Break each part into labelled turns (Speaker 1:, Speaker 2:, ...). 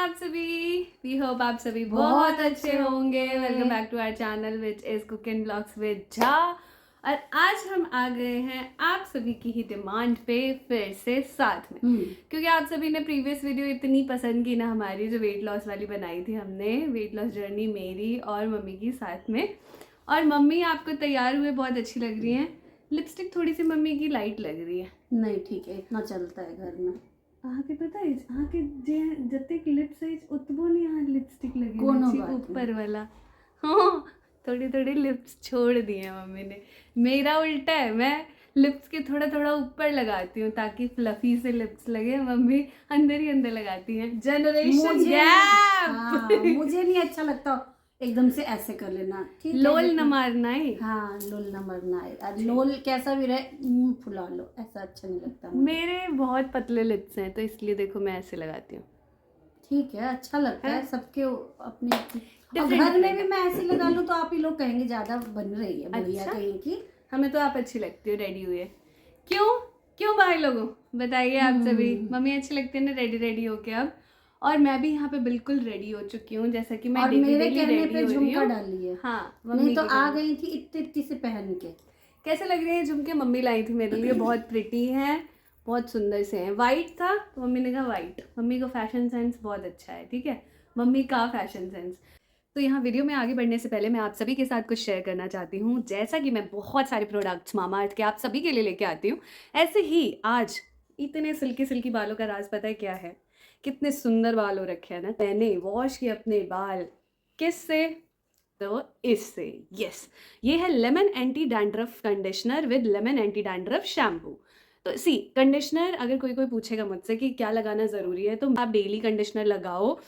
Speaker 1: आप सभी। We hope आप सभी बहुत अच्छे होंगे। Welcome back to our channel which is cook and blogs with Jha. और आज हम आ गए हैं आप सभी की ही डिमांड पे फिर से साथ में, क्योंकि आप सभी ने प्रीवियस वीडियो इतनी पसंद की ना हमारी, जो वेट लॉस वाली बनाई थी हमने, वेट लॉस जर्नी मेरी और मम्मी की साथ में। और मम्मी आपको तैयार हुए बहुत अच्छी लग रही हैं। लिपस्टिक थोड़ी सी मम्मी की लाइट लग रही है।
Speaker 2: नहीं ठीक है, इतना चलता है घर में।
Speaker 1: आके पता है आके जे जते लिप्स है उतबो नहीं यहाँ लिपस्टिक लगी
Speaker 2: कोनो
Speaker 1: है
Speaker 2: बात
Speaker 1: ऊपर वाला। हाँ, थोड़ी थोड़ी लिप्स छोड़ दी है मम्मी ने। मेरा उल्टा है, मैं लिप्स के थोड़ा थोड़ा ऊपर लगाती हूँ ताकि फ्लफी से लिप्स लगे। मम्मी अंदर ही अंदर लगाती हैं। Generation gap.
Speaker 2: हाँ, मुझे नहीं अच्छा लगता एकदम से ऐसे कर लेना। ठीक है,
Speaker 1: लोल न मारना है।
Speaker 2: हाँ, लोल न मरना है। लोल कैसा भी रहे, मुंह फुला लो, ऐसा अच्छा नहीं लगता मुझे।
Speaker 1: मेरे बहुत पतले लिप्स हैं तो इसलिए देखो मैं ऐसे लगाती हूँ।
Speaker 2: ठीक है, अच्छा लगता है सबके अपने। और घर में भी मैं ऐसे लगा लूँ तो आप ही लोग कहेंगे ज्यादा बन रही है, बढ़िया कहीं की।
Speaker 1: हमें तो आप अच्छी लगती हो रेडी हुए। क्यों क्यों भाई लोगों बताइए आप सभी। मम्मी अच्छी लगती है ना रेडी रेडी होके अब। और मैं भी यहाँ पे बिल्कुल रेडी हो चुकी हूँ, जैसा कि मैं
Speaker 2: और मेरे कहने
Speaker 1: रेडी
Speaker 2: पे
Speaker 1: हो रही
Speaker 2: झुमका
Speaker 1: हूँ।
Speaker 2: डाली है।
Speaker 1: हाँ,
Speaker 2: नहीं तो आ गई थी इतनी इतनी से पहन के।
Speaker 1: कैसे लग रहे हैं झुमके? मम्मी लाई थी मेरे लिए, बहुत प्रिटी हैं, बहुत सुंदर से हैं। वाइट था तो मम्मी ने कहा वाइट। मम्मी को फैशन सेंस बहुत अच्छा है, ठीक है, मम्मी का फैशन सेंस। तो यहाँ वीडियो में आगे बढ़ने से पहले मैं आप सभी के साथ कुछ शेयर करना चाहती हूँ। जैसा कि मैं बहुत सारे प्रोडक्ट्स मामा अर्थ के आप सभी के लिए लेके आती हूँ, ऐसे ही आज इतने सिल्की सिल्की बालों का राज पता है क्या है? कितने सुंदर बाल हो रखे हैं ना। मैंने वॉश किए अपने बाल किससे? तो इससे। यस, ये है lemon anti dandruff conditioner with lemon anti dandruff shampoo. तो सी कंडीशनर, अगर कोई पूछेगा मुझसे कि क्या लगाना ज़रूरी है, तो आप डेली कंडीशनर लगाओ।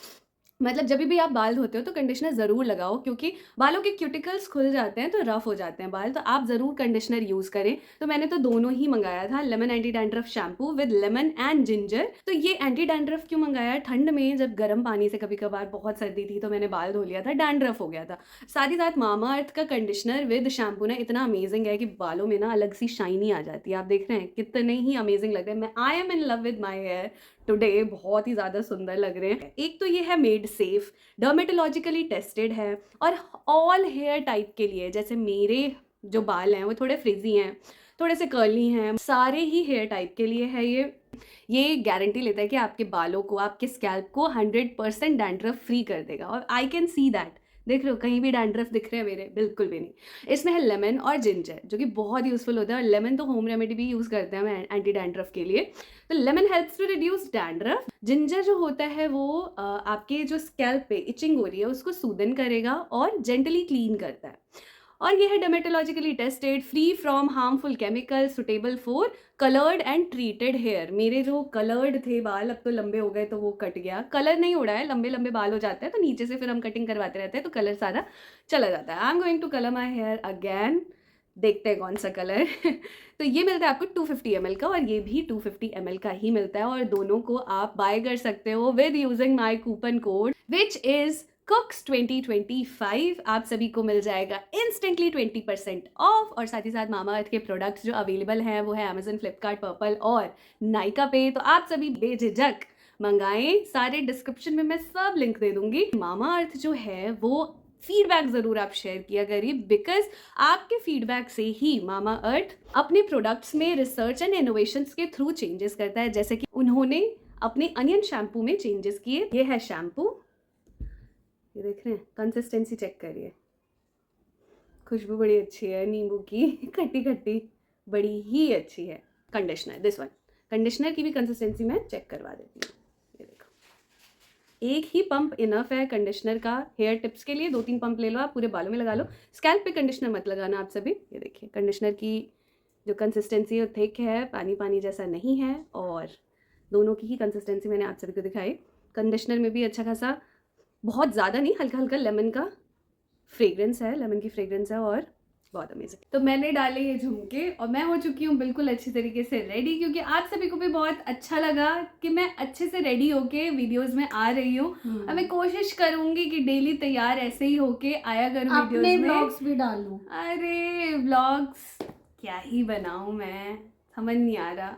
Speaker 1: मतलब जब भी आप बाल धोते हो तो कंडीशनर ज़रूर लगाओ, क्योंकि बालों के क्यूटिकल्स खुल जाते हैं तो रफ हो जाते हैं बाल, तो आप ज़रूर कंडीशनर यूज़ करें। तो मैंने तो दोनों ही मंगाया था, lemon anti dandruff shampoo with lemon and ginger. तो ये एंटी डैंड्रफ क्यों मंगाया? ठंड में जब गर्म पानी से कभी कभार बहुत सर्दी थी तो मैंने बाल धो लिया था, डैंड्रफ हो गया था। साथ ही साथ मामा अर्थ का कंडीशनर विद शैम्पू ना इतना अमेजिंग है कि बालों में ना अलग सी शाइनी आ जाती है। आप देख रहे हैं कितने ही अमेजिंग लग रहे हैं। मैं I am in love with my here today, बहुत ही ज़्यादा सुंदर लग रहे हैं। एक तो ये है मेड सेफ, डर्मेटोलॉजिकली टेस्टेड है, और ऑल हेयर टाइप के लिए, जैसे मेरे जो बाल हैं वो थोड़े फ्रिजी हैं, थोड़े से कर्ली हैं, सारे ही हेयर टाइप के लिए है ये गारंटी लेता है कि आपके बालों को, आपके स्कैल्प को 100% डैंड्रफ फ्री कर देगा। और आई कैन सी दैट। देख रहे हो कहीं भी डैंड्रफ दिख रहे हैं मेरे? बिल्कुल भी नहीं। इसमें है लेमन और जिंजर, जो कि बहुत यूजफुल होता है। और लेमन तो होम रेमेडी भी यूज़ करते हैं हम एंटी डैंड्रफ के लिए। तो lemon helps to reduce dandruff. Ginger जो होता है वो आपके जो स्कैल्प पे इचिंग हो रही है उसको सूदन करेगा और जेंटली क्लीन करता है। और ये है dermatologically tested, free from harmful chemical, suitable for coloured and treated hair. मेरे जो कलर्ड थे बाल अब तो लंबे हो गए तो वो कट गया। कलर नहीं उड़ा है, लंबे लंबे बाल हो जाते हैं तो नीचे से फिर हम कटिंग करवाते रहते हैं तो कलर सारा चला जाता है। I am going to colour my hair again. देखते हैं कौन सा कलर। तो ये मिलता है आपको 250 ml का, और ये भी 250 ml का ही मिलता है। और दोनों को आप बाय कर सकते हो with using my coupon code which is कुक्स 2025। आप सभी को मिल जाएगा इंस्टेंटली 20% ऑफ। और साथ ही साथ मामा अर्थ के प्रोडक्ट्स जो अवेलेबल हैं वो है अमेजन, फ्लिपकार्ट, पर्पल और नाइका पे। तो आप सभी बेझिझक मंगाएं, सारे डिस्क्रिप्शन में मैं सब लिंक दे दूंगी। मामा अर्थ जो है वो फीडबैक ज़रूर आप शेयर किया करिए, बिकॉज आपके फीडबैक से ही मामा अर्थ अपने प्रोडक्ट्स में रिसर्च एंड इनोवेशंस के थ्रू चेंजेस करता है। जैसे कि उन्होंने अपने अनियन शैम्पू में चेंजेस किए। ये है शैम्पू, ये देख रहे हैं, कंसिस्टेंसी चेक करिए, खुशबू बड़ी अच्छी है नींबू की, खट्टी खट्टी, बड़ी ही अच्छी है। कंडीशनर, दिस वन कंडीशनर की भी कंसिस्टेंसी मैं चेक करवा देती हूँ। ये देखो, एक ही पंप इनफ है कंडीशनर का। हेयर टिप्स के लिए 2-3 पंप ले लो, आप पूरे बालों में लगा लो। स्कैल्प पे कंडीशनर मत लगाना आप सभी। ये देखिए कंडीशनर की जो कंसिस्टेंसी है थिक है, पानी पानी जैसा नहीं है, और दोनों की ही कंसिस्टेंसी मैंने आप सभी को दिखाई। कंडीशनर में भी अच्छा खासा, बहुत ज़्यादा नहीं, हल्का हल्का लेमन का फ्रेग्रेंस है, लेमन की फ्रेग्रेंस है, और बहुत अमेजिंग। तो मैंने डाले ये झुमके और मैं हो चुकी हूँ बिल्कुल अच्छी तरीके से रेडी, क्योंकि आप सभी को भी बहुत अच्छा लगा कि मैं अच्छे से रेडी होके वीडियोस में आ रही हूँ। और मैं कोशिश करूंगी कि डेली तैयार ऐसे ही होके आया करूँ वीडियोस में।
Speaker 2: व्लॉग्स भी डालूं।
Speaker 1: अरे व्लॉग्स क्या ही बनाऊँ मैं, समझ नहीं आ रहा।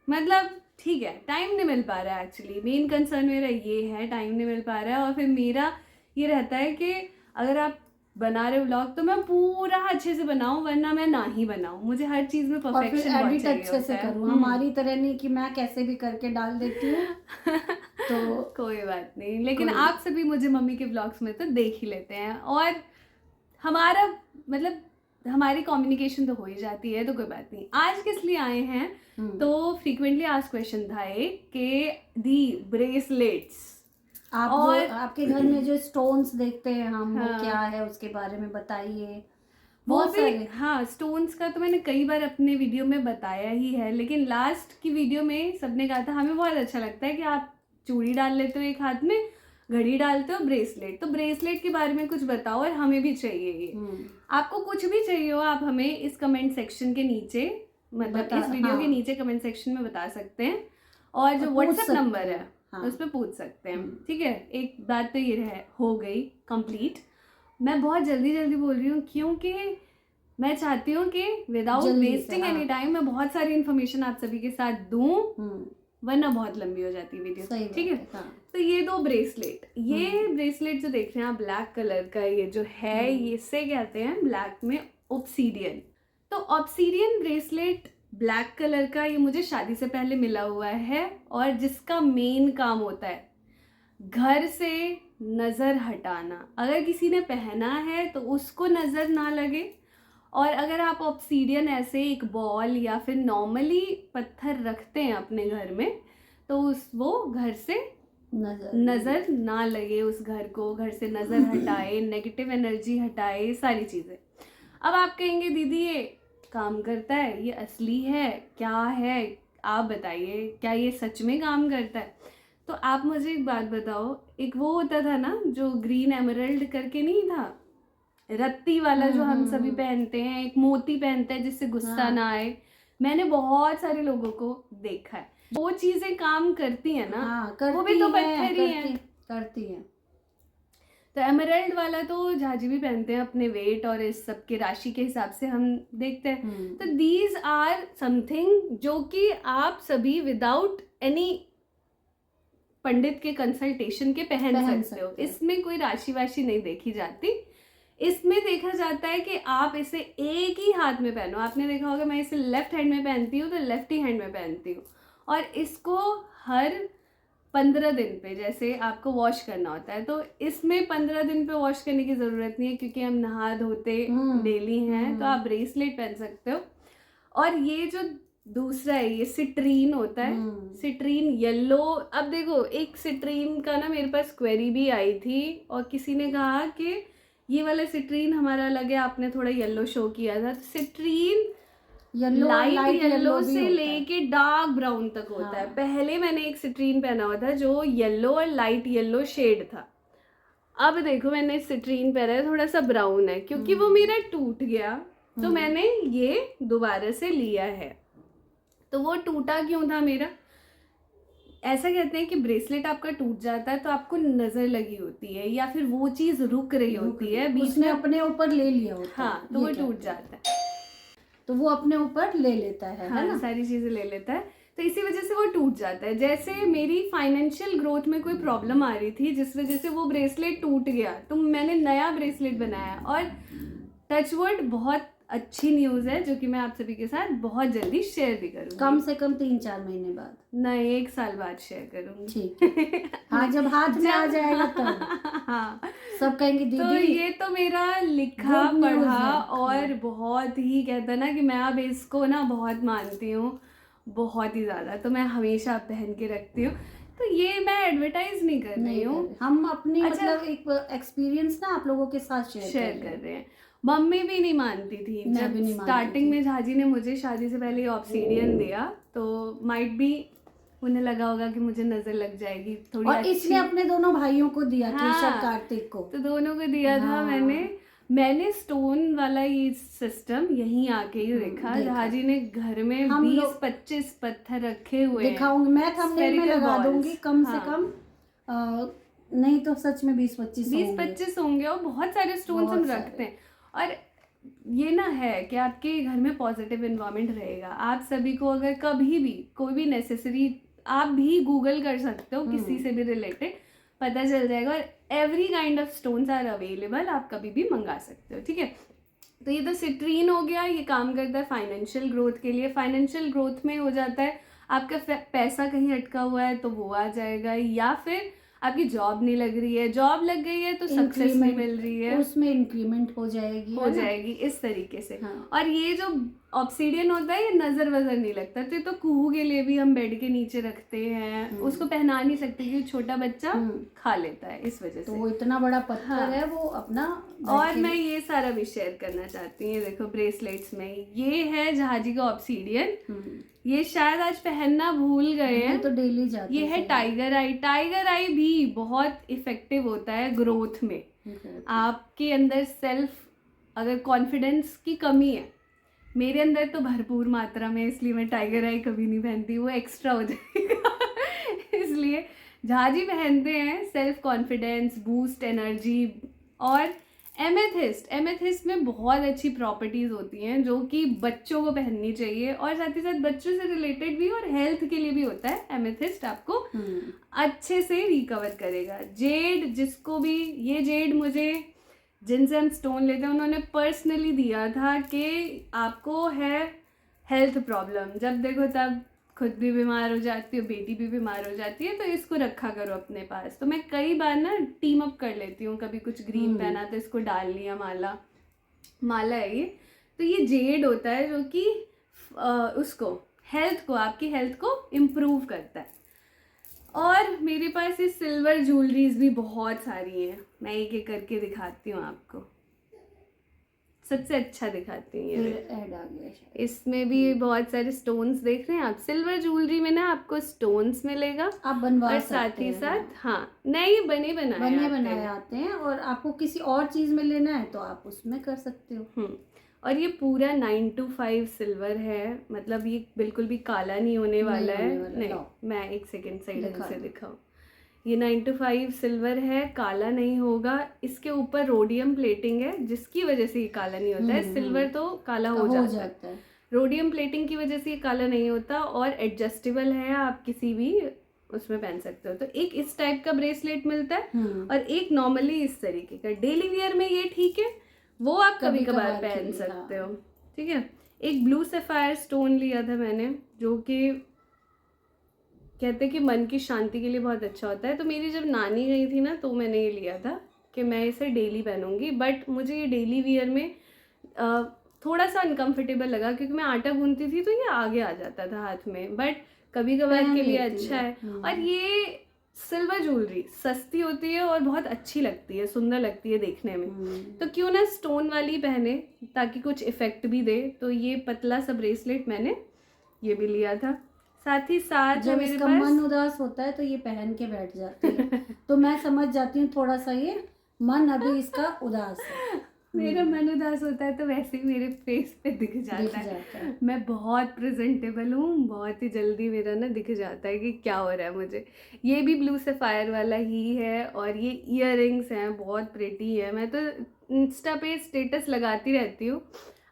Speaker 1: मतलब ठीक है, टाइम नहीं मिल पा रहा है एक्चुअली, मेन कंसर्न मेरा ये है, टाइम नहीं मिल पा रहा है। और फिर मेरा ये रहता है कि अगर आप बना रहे हो व्लॉग तो मैं पूरा अच्छे से बनाऊं, वरना मैं ना ही बनाऊं। मुझे हर चीज में
Speaker 2: और फिर
Speaker 1: परफेक्शन बहुत
Speaker 2: एडिट
Speaker 1: चाहिए
Speaker 2: अच्छे से
Speaker 1: होता है।
Speaker 2: करूँ, हमारी तरह नहीं कि मैं कैसे भी करके डाल देती हूँ। तो
Speaker 1: कोई बात नहीं, लेकिन
Speaker 2: कोई-
Speaker 1: आप सभी मुझे मम्मी के व्लॉग्स में तो देख ही लेते हैं, और हमारा मतलब हमारी कम्युनिकेशन तो हो ही जाती है, तो कोई बात नहीं। आज किस लिए आए हैं, तो फ्रीक्वेंटली आस्क्ड क्वेश्चन था एक कि दी ब्रेसलेट्स,
Speaker 2: आप
Speaker 1: और
Speaker 2: जो आपके घर में जो स्टोन्स देखते हैं हम,
Speaker 1: हाँ,
Speaker 2: वो क्या है उसके बारे में बताइए।
Speaker 1: वो
Speaker 2: बहुत
Speaker 1: भी
Speaker 2: सारे
Speaker 1: हाँ, स्टोन्स का तो मैंने कई बार अपने वीडियो में बताया ही है, लेकिन लास्ट की वीडियो में सबने कहा था हमें बहुत अच्छा लगता है कि आप चूड़ी डाल लेते हो एक हाथ में, घड़ी डालते हो, ब्रेसलेट, तो ब्रेसलेट के बारे में कुछ बताओ, और हमें भी चाहिए ये। आपको कुछ भी चाहिए हो आप हमें इस कमेंट सेक्शन के नीचे, मतलब इस वीडियो के नीचे कमेंट सेक्शन में बता सकते हैं, और जो व्हाट्सएप नंबर है उस पर पूछ सकते हैं, ठीक है। एक बात तो ये हो गई कंप्लीट। मैं बहुत जल्दी जल्दी बोल रही हूँ क्योंकि मैं चाहती हूँ कि विदाउट वेस्टिंग एनी टाइम मैं बहुत सारी इन्फॉर्मेशन आप सभी के साथ दूँ, वरना बहुत लंबी हो जाती है वीडियो, ठीक है। तो ये दो ब्रेसलेट, ये ब्रेसलेट जो देख रहे हैं आप ब्लैक कलर का, ये जो है ये इसे कहते हैं ब्लैक में ऑब्सीडियन। तो ऑब्सीडियन ब्रेसलेट ब्लैक कलर का, ये मुझे शादी से पहले मिला हुआ है, और जिसका मेन काम होता है घर से नज़र हटाना। अगर किसी ने पहना है तो उसको नज़र ना लगे, और अगर आप ऑब्सीडियन ऐसे एक बॉल या फिर नॉर्मली पत्थर रखते हैं अपने घर में, तो वो घर से नज़र ना लगे, उस घर को घर से नज़र हटाए, नेगेटिव एनर्जी हटाए, सारी चीज़ें। अब आप कहेंगे दीदी ये काम करता है, ये असली है, क्या है, आप बताइए, क्या ये सच में काम करता है? तो आप मुझे एक बात बताओ, एक वो होता था ना जो ग्रीन एमरल्ड करके नहीं था, रत्ती वाला जो हम सभी पहनते हैं, एक मोती पहनते हैं जिससे गुस्सा ना आए, मैंने बहुत सारे लोगों को देखा है, वो चीजें काम करती है ना, वो भी तो पत्थर ही है,
Speaker 2: करती है।
Speaker 1: तो एमरल्ड वाला तो झाजी भी पहनते हैं अपने वेट और इस सब के राशि के हिसाब से हम देखते हैं। तो दीज आर समथिंग जो कि आप सभी विदाउट एनी पंडित के कंसल्टेशन के पहन सकते हो। इसमें कोई राशि वाशी नहीं देखी जाती, इसमें देखा जाता है कि आप इसे एक ही हाथ में पहनो। आपने देखा होगा मैं इसे लेफ्ट हैंड में पहनती हूँ तो लेफ्ट ही हैंड में पहनती हूँ, और इसको हर 15 दिन पे जैसे आपको वॉश करना होता है, तो इसमें 15 दिन पे वॉश करने की ज़रूरत नहीं है क्योंकि हम नहा धोते डेली हैं, तो आप ब्रेसलेट पहन सकते हो। और ये जो दूसरा है ये सिट्रीन होता है, सिट्रीन येलो। अब देखो एक सिट्रीन का ना मेरे पास क्वेरी भी आई थी, और किसी ने कहा कि ये वाला सिट्रीन हमारा अलग है, आपने थोड़ा येलो शो किया था। सिट्रीन लाइट येलो से लेके डार्क ब्राउन तक होता है। पहले मैंने एक सिट्रीन पहना हुआ था जो येलो और लाइट येलो शेड था, अब देखो मैंने सिट्रीन पहना है थोड़ा सा ब्राउन है, क्योंकि वो मेरा टूट गया तो मैंने ये दोबारा से लिया है। तो वो टूटा क्यों था मेरा, ऐसा कहते हैं कि ब्रेसलेट आपका टूट जाता है तो आपको नजर लगी होती है या फिर वो चीज रुक रही होती है, बीच में
Speaker 2: अपने ऊपर ले लिया होता है,
Speaker 1: हाँ, तो वो टूट जाता है,
Speaker 2: तो वो अपने ऊपर ले लेता है,
Speaker 1: हाँ,
Speaker 2: है ना?
Speaker 1: सारी चीजें ले लेता है, तो इसी वजह से वो टूट जाता है। जैसे मेरी फाइनेंशियल ग्रोथ में कोई प्रॉब्लम आ रही थी जिस वजह से वो ब्रेसलेट टूट गया, तो मैंने नया ब्रेसलेट बनाया, और टचवुड बहुत अच्छी न्यूज़ है जो कि मैं आप सभी के साथ बहुत जल्दी शेयर भी करूँगी।
Speaker 2: कम से कम 3-4 महीने बाद,
Speaker 1: नहीं 1 साल बाद शेयर करूँगी।
Speaker 2: ठीक हाँ, जब हाथ में आ जाएगा तब
Speaker 1: हाँ,
Speaker 2: सब कहेंगे दीदी।
Speaker 1: तो ये तो मेरा लिखा पढ़ा और बहुत ही कहता है ना कि मैं अब इसको ना बहुत मानती हूँ, बहुत ही ज़्यादा, तो मैं हमेशा पहन के रखती हूँ। तो ये मैं एडवर्टाइज नहीं कर रही हूँ,
Speaker 2: हम अपनी मतलब एक एक्सपीरियंस ना आप लोगों के साथ शेयर
Speaker 1: कर रहे हैं। मम्मी भी नहीं मानती थी, जब स्टार्टिंग में झाजी ने मुझे शादी से पहले ऑब्सीडियन दिया तो माइट भी उन्हें लगा होगा कि मुझे नजर लग जाएगी थोड़ी,
Speaker 2: और इसने अपने दोनों भाइयों को दिया, केशव कार्तिक को,
Speaker 1: तो दोनों को दिया था। मैंने स्टोन वाला ये सिस्टम यहीं आके ही देखा। झाजी ने घर में 20-25 पत्थर रखे हुए,
Speaker 2: दिखाऊंगी मैं, थंबनेल में लगा दूंगी, कम से कम नहीं तो सच में 20-25
Speaker 1: होंगे, और बहुत सारे स्टोन्स हम रखते हैं। और ये ना है कि आपके घर में पॉजिटिव एनवायरनमेंट रहेगा। आप सभी को अगर कभी भी कोई भी नेसेसरी आप भी गूगल कर सकते हो किसी से भी रिलेटेड, पता चल जाएगा। और every kind of stones are available, आप कभी भी मंगा सकते हो, ठीक है। तो ये तो सिट्रीन हो गया, ये काम करता है फाइनेंशियल ग्रोथ के लिए। फाइनेंशियल ग्रोथ में हो जाता है आपका पैसा कहीं अटका हुआ है तो वो आ जाएगा, या फिर आपकी जॉब नहीं लग रही है, जॉब लग गई है तो सक्सेस नहीं मिल रही है,
Speaker 2: उसमें इंक्रीमेंट हो जाएगी
Speaker 1: इस तरीके से।
Speaker 2: हाँ।
Speaker 1: और ये जो ऑब्सीडियन होता है ये नजर वजर नहीं लगता, तो ये तो कुहू के लिए भी हम बेड के नीचे रखते हैं, उसको पहना नहीं सकते क्योंकि छोटा बच्चा खा लेता है, इस वजह से।
Speaker 2: तो वो इतना बड़ा पत्थर है वो अपना।
Speaker 1: और मैं ये सारा भी शेयर करना चाहती हूँ, देखो ब्रेसलेट्स में ये है जहाजी का ऑब्सीडियन, ये शायद आज पहनना भूल गए हैं,
Speaker 2: तो डेली जाते
Speaker 1: ये है टाइगर आई। टाइगर आई भी बहुत इफेक्टिव होता है ग्रोथ में। आपके अंदर सेल्फ अगर कॉन्फिडेंस की कमी है, मेरे अंदर तो भरपूर मात्रा में, इसलिए मैं टाइगर आई कभी नहीं पहनती, वो एक्स्ट्रा हो जाएगा इसलिए जहाजी पहनते हैं, सेल्फ कॉन्फिडेंस बूस्ट, एनर्जी। और एमेथिस्ट में बहुत अच्छी प्रॉपर्टीज होती हैं जो कि बच्चों को पहननी चाहिए, और साथ ही साथ बच्चों से रिलेटेड भी और हेल्थ के लिए भी होता है। एमेथिस्ट आपको अच्छे से रिकवर करेगा। जेड, जिसको भी ये जेड मुझे जिनसे हम स्टोन लेते हैं उन्होंने पर्सनली दिया था कि आपको है हेल्थ प्रॉब्लम, जब देखो तब खुद भी बीमार हो जाती हो, बेटी भी बीमार हो जाती है, तो इसको रखा करो अपने पास। तो मैं कई बार ना टीम अप कर लेती हूँ, कभी कुछ ग्रीन पहना तो इसको डाल लिया, माला है ये। तो ये जेड होता है जो कि उसको हेल्थ को, आपकी हेल्थ को इम्प्रूव करता है। और मेरे पास ये सिल्वर ज्वेलरीज भी बहुत सारी हैं, मैं एक एक करके दिखाती हूँ आपको, सबसे अच्छा दिखाती हूँ। ये
Speaker 2: ऐड आ गया,
Speaker 1: इसमें भी बहुत सारे स्टोन्स देख रहे हैं आप। सिल्वर ज्वेलरी में ना आपको स्टोन्स मिलेगा,
Speaker 2: आप बनवा
Speaker 1: और
Speaker 2: सकते
Speaker 1: साथ ही
Speaker 2: हैं।
Speaker 1: साथ हाँ, नहीं बने
Speaker 2: बनाए आते हैं, और आपको किसी और चीज में लेना है तो आप उसमें कर सकते हो।
Speaker 1: और ये पूरा 9 to 5 सिल्वर है, मतलब ये बिल्कुल भी काला नहीं होने वाला है। नहीं, मैं एक सेकेंड साइड से दिखाऊं, ये 9 to 5 सिल्वर है, काला नहीं होगा। इसके ऊपर रोडियम प्लेटिंग है जिसकी वजह से ये काला नहीं होता है। सिल्वर तो काला हो जाता है, रोडियम प्लेटिंग की वजह से ये काला नहीं होता। और एडजस्टेबल है, आप किसी भी उसमें पहन सकते हो। तो एक इस टाइप का ब्रेसलेट मिलता है, और एक नॉर्मली इस तरीके का। डेली वियर में ये ठीक है, वो आप कभी कभार पहन सकते हो, ठीक है। एक ब्लू सैफायर स्टोन लिया था मैंने, जो कि कहते कि मन की शांति के लिए बहुत अच्छा होता है। तो मेरी जब नानी गई थी ना, तो मैंने ये लिया था कि मैं इसे डेली पहनूंगी। बट मुझे ये डेली वियर में थोड़ा सा अनकंफर्टेबल लगा, क्योंकि मैं आटा गूंथती थी तो ये आगे आ जाता था हाथ में। बट कभी कभार के लिए अच्छा है। और ये सिल्वर ज्वेलरी सस्ती होती है और बहुत अच्छी लगती है, सुंदर लगती है देखने में, तो क्यों ना स्टोन वाली पहने ताकि कुछ इफेक्ट भी दे। तो ये पतला सा ब्रेसलेट मैंने ये भी लिया था। साथ ही साथ
Speaker 2: जब इसका मन उदास होता है तो ये पहन के बैठ जाती है तो मैं समझ जाती हूँ थोड़ा सा ये मन अभी इसका उदास है।
Speaker 1: मेरा मन उदास होता है तो वैसे ही मेरे फेस पे दिख जाता है। मैं बहुत प्रेजेंटेबल हूँ, बहुत ही जल्दी मेरा ना दिख जाता है कि क्या हो रहा है मुझे। ये भी ब्लू सैफायर वाला ही है, और ये इयररिंग्स हैं, बहुत प्रेटी है। मैं तो इंस्टा पे स्टेटस लगाती रहती हूँ,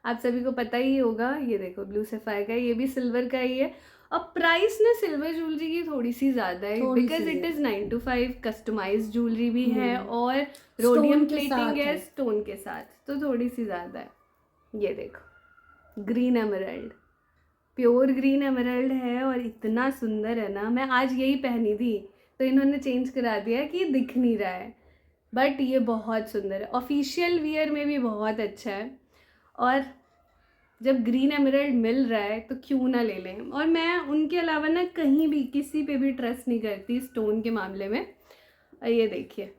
Speaker 1: आप सभी को पता ही होगा। ये देखो ब्लू सैफायर का, ये भी सिल्वर का ही है। अब प्राइस ना सिल्वर ज्वेलरी की थोड़ी सी ज़्यादा है, because it is 9 to 5 customise jewellery भी है, और रोडियम प्लेटिंग है स्टोन के साथ, तो थोड़ी सी ज़्यादा है। ये देखो green emerald, pure green emerald है, और इतना सुंदर है ना। मैं आज यही पहनी थी तो इन्होंने चेंज करा दिया कि दिख नहीं रहा है, बट ये बहुत सुंदर है। ऑफिशियल वियर में भी बहुत अच्छा है, और जब ग्रीन एमराल्ड मिल रहा है तो क्यों ना ले लें। और मैं उनके अलावा ना कहीं भी किसी पे भी ट्रस्ट नहीं करती स्टोन के मामले में। ये देखिए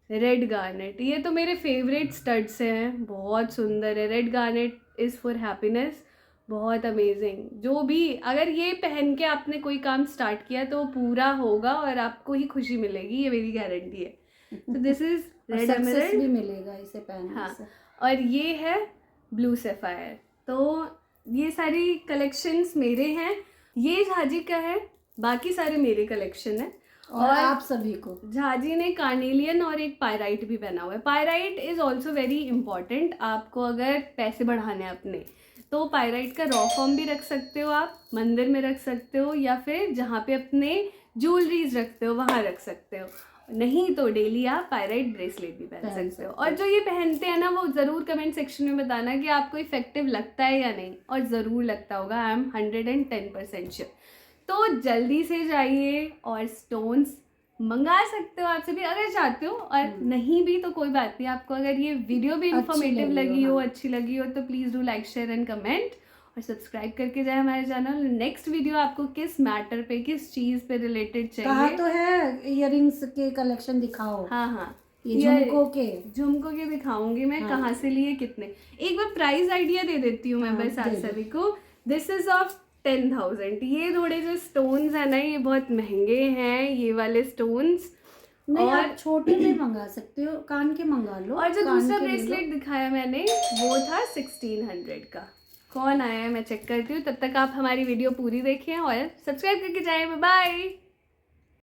Speaker 1: रेड गार्नेट, ये तो मेरे फेवरेट स्टड्स हैं, बहुत सुंदर है। Red garnet is for happiness, बहुत अमेजिंग। जो भी अगर ये पहन के आपने कोई काम स्टार्ट किया तो पूरा होगा और आपको ही खुशी मिलेगी, ये मेरी गारंटी है। तो दिस इज रेड एमराल्ड
Speaker 2: भी मिलेगा इसे पहनने से।
Speaker 1: और ये है ब्लू सैफायर। तो ये सारी कलेक्शंस मेरे हैं, ये झाजी का है, बाकी सारे मेरे कलेक्शन है।
Speaker 2: और आप सभी को
Speaker 1: झाजी ने कार्नेलियन और एक पायराइट भी पहना हुआ है। Pyrite is also very important, आपको अगर पैसे बढ़ाने हैं अपने तो पायराइट का रॉ फॉर्म भी रख सकते हो आप, मंदिर में रख सकते हो, या फिर जहाँ पे अपने ज्वेलरीज रखते हो वहाँ रख सकते हो। नहीं तो डेली आप पायराइट ब्रेसलेट भी पहन सकते हो। और जो ये पहनते हैं ना, वो ज़रूर कमेंट सेक्शन में बताना कि आपको इफेक्टिव लगता है या नहीं, और ज़रूर लगता होगा, आई एम 110% श्योर। तो जल्दी से जाइए और स्टोन्स मंगा सकते हो आप सभी अगर चाहते हो, और नहीं भी तो कोई बात नहीं। आपको अगर ये वीडियो भी इंफॉर्मेटिव लगी हो, अच्छी लगी हो, तो please do like, share and comment, और सब्सक्राइब करके जाए हमारे चैनल। नेक्स्ट वीडियो आपको किस मैटर पे, किस चीज़ पे रिलेटेड चाहिए?
Speaker 2: कहा तो है इयररिंग्स के कलेक्शन दिखाओ।
Speaker 1: हाँ,
Speaker 2: ये
Speaker 1: झुमकों के दिखाऊंगी मैं, कहाँ से लिए, कितने। एक बार प्राइस आइडिया दे देती हूँ मैं बस आप सभी को। This is of 10,000। ये थोड़े जो स्टोन्स है ना, ये बहुत महंगे हैं, ये वाले स्टोन्स।
Speaker 2: नहीं,
Speaker 1: और
Speaker 2: आप छोटे में मंगा सकते हो, कान के मंगा लो।
Speaker 1: और जो
Speaker 2: कान
Speaker 1: दूसरा
Speaker 2: के ले लो।
Speaker 1: ब्रेसलेट दिखाया मैंने, वो था 1600 का। कौन आया है मैं चेक करती हूँ, तब तक आप हमारी वीडियो पूरी देखें और सब्सक्राइब करके जाएं। Bye bye.